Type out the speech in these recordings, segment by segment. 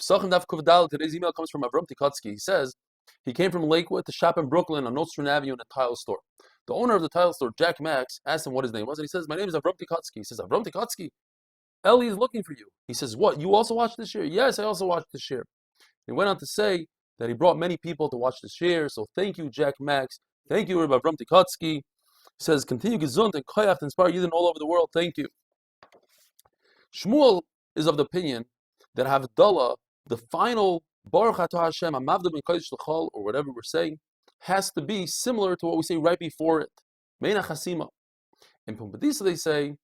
Pesachim Daf Kuvdal. Today's email comes from Avram Tikotsky. He says he came from Lakewood to shop in Brooklyn on Nostrand Avenue in a tile store. The owner of the tile store, Jack Max, asked him what his name was, and he says, "My name is Avram Tikotsky." He says, "Avram Tikotsky, Eli is looking for you." He says, "What? You also watched this year?" "Yes, I also watched this year." He went on to say that he brought many people to watch this year. So thank you, Jack Max. Thank you, Rabbi Avram Tikotsky. He says, "Continue gesund and koyach to inspire Yidden all over the world." Thank you. Shmuel is of the opinion that Havdalah, the final Baruch Atah Hashem, Hamavda ben Kodesh L'chol, or whatever we're saying, has to be similar to what we say right before it. Meina Chasima. In Pumbedisa they say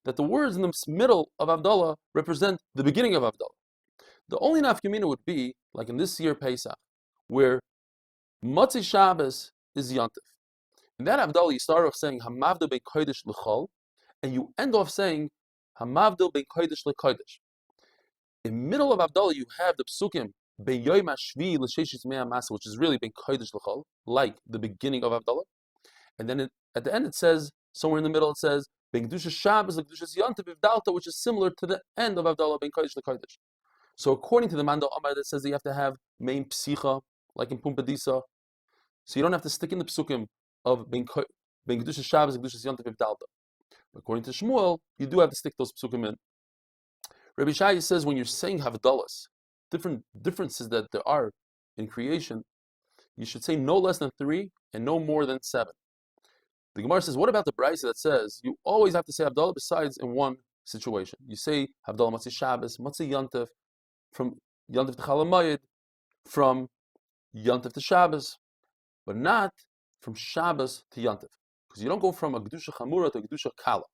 that the words in the middle of Havdalah represent the beginning of Havdalah. The only nafkamina would be, like in this year Pesach, where Motzei Shabbos is Yantif. In that Havdalah, you start off saying Hamavda ben Kodesh L'chol, and you end off saying Hamavda ben Kodesh L'Kodesh. In the middle of Havdalah, you have the psukim ben yomi hashvi l'sheshis mea masa, which is really ben Kodesh L'chol, like the beginning of Havdalah. And then at the end it says, somewhere in the middle it says ben Kedusha Shabbos l'Kedusha Yantiv Ivdalta, which is similar to the end of Havdalah ben Kodesh L'Kodesh. So according to the Manda Amar that says that you have to have main psicha, like in Pumbedisa, so you don't have to stick in the psukim of ben Kedusha Shabbos l'Kedusha Yantiv Ivdalta. According to Shmuel, you do have to stick those psukim in. Rabbi Shai says when you're saying Havdalas, different differences that there are in creation, you should say no less than 3 and no more than 7. The Gemara says, what about the Brisa that says you always have to say Havdalah besides in one situation? You say Havdalah Matzei Shabbos, Matzei Yantiv, from Yantiv to Chalamayid, from Yantiv to Shabbos, but not from Shabbos to Yantiv. Because you don't go from a Gedusha Chamura to a Gedusha Kala.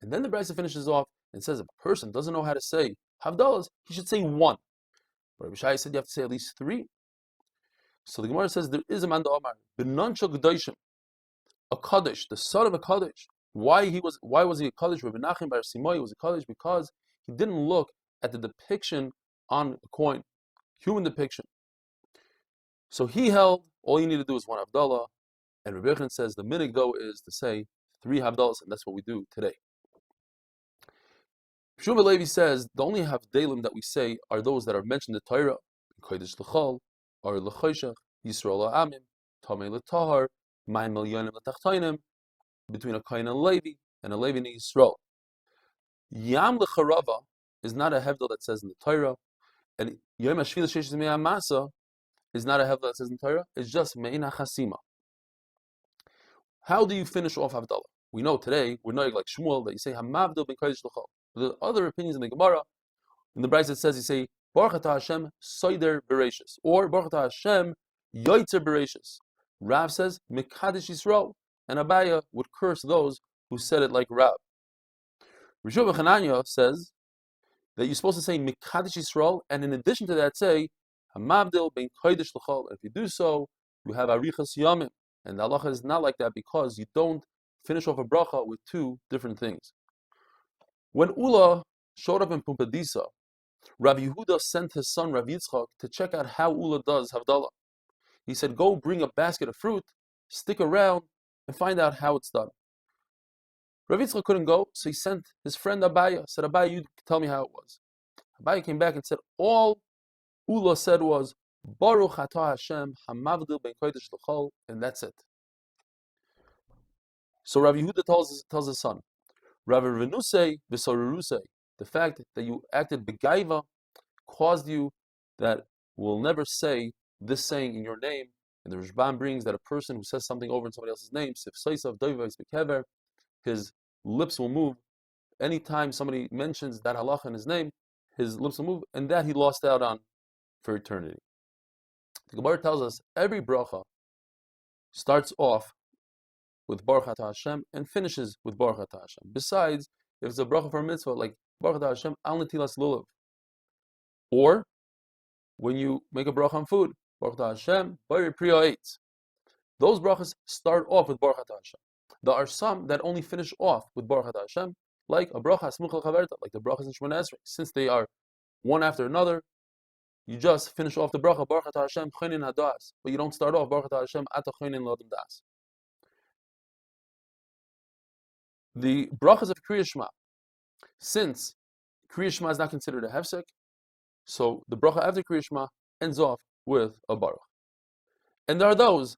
And then the Brisa finishes off and says if a person doesn't know how to say Havdalas, he should say 1. But Rabbi Shai said you have to say at least 3. So the Gemara says there is a man Amar, Benancha Gedoshim, a Kaddish, the son of a Kaddish. Why was he a Kaddish? Rabbi Nachim bar Simai was a Kaddish because he didn't look at the depiction on a coin, human depiction. So he held all you need to do is 1 Havdalah, and Rabbi Yochanan says the minig though is to say 3 Havdalas, and that's what we do today. Shmuel Levi says the only Havdalim that we say are those that are mentioned in the Torah, Kodesh L'chol, or L'choshech, Yisrael Ha'amim, Tamei L'tahar, Mayim Milyonim L'tachtainim, between a Kohen and a Levi, and a Levi and Yisrael. Yam L'charava is not a Havdal that says in the Torah, and Yom HaShvi L'Sheish Mea Masa is not a Havdal that says in the Torah, it's just Me'ina Chasima. How do you finish off Havdalah? We know today, we're knowing like Shmuel, that you say Hamavdil ben Kodesh L'chol. The other opinions in the Gemara, in the Brisa it says you say Baruch Atah Hashem Soider Bereshis, or Baruch Atah Hashem Yoitzer Bereshis. Rav says Mekadesh Yisrael, and Abaya would curse those who said it like Rav. Rishuv Hananya says that you're supposed to say Mekadesh Yisrael, and in addition to that say Hamavdil ben Kodesh L'chol. If you do so, you have Arichas Yomim, and the halacha is not like that because you don't finish off a bracha with 2 different things. When Ula showed up in Pumbedisa, Rav Yehuda sent his son Rav Yitzchak to check out how Ula does Havdalah. He said, go bring a basket of fruit, stick around, and find out how it's done. Rav Yitzchak couldn't go, so he sent his friend Abaya, said, Abaya, you tell me how it was. Abaya came back and said, all Ula said was, Baruch Atah Hashem, Hamavdil ben Kodesh L'chol, and that's it. So Rav Yehuda tells his son, Rav Renusei v'sorurusei, the fact that you acted begaiva caused you that will never say this saying in your name. And the Rishban brings that a person who says something over in somebody else's name, his lips will move. Anytime somebody mentions that halacha in his name, his lips will move, and that he lost out on for eternity. The Gemara tells us every bracha starts off with Baruch Atah Hashem and finishes with Baruch Atah Hashem. Besides, if it's a bracha for a mitzvah, like Baruch Atah Hashem al netilas lulav, or when you make a bracha on food, Baruch Atah Hashem b'yir priya eitz. Those brachas start off with Baruch Atah Hashem. There are some that only finish off with Baruch Atah Hashem, like a bracha smuch al chaverta, like the brachas in Shemona Esrei. Since they are one after another, you just finish off the bracha Baruch Atah Hashem choinin hadas, but you don't start off Baruch Atah Hashem ata choinin l'adam das. The brachas of Kriya Shema, since Kriya Shema is not considered a hefsek, So the bracha after Kriya Shema ends off with a baruch. And there are those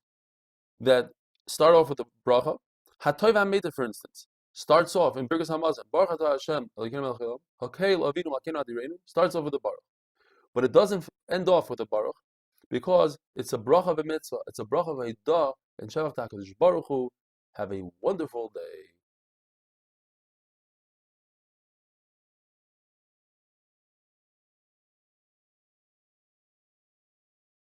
that start off with the bracha. Hatoiv HaMeita, for instance, starts off in Birkas Hamazon, Baruch Atah Hashem Elokeinu melech haolam, Hakeil Avinu Malkeinu Adireinu, starts off with the baruch. But it doesn't end off with the baruch, because it's a bracha of a mitzvah, it's a bracha of a da, and Shavach HaKadosh Baruch Hu. Have a wonderful day.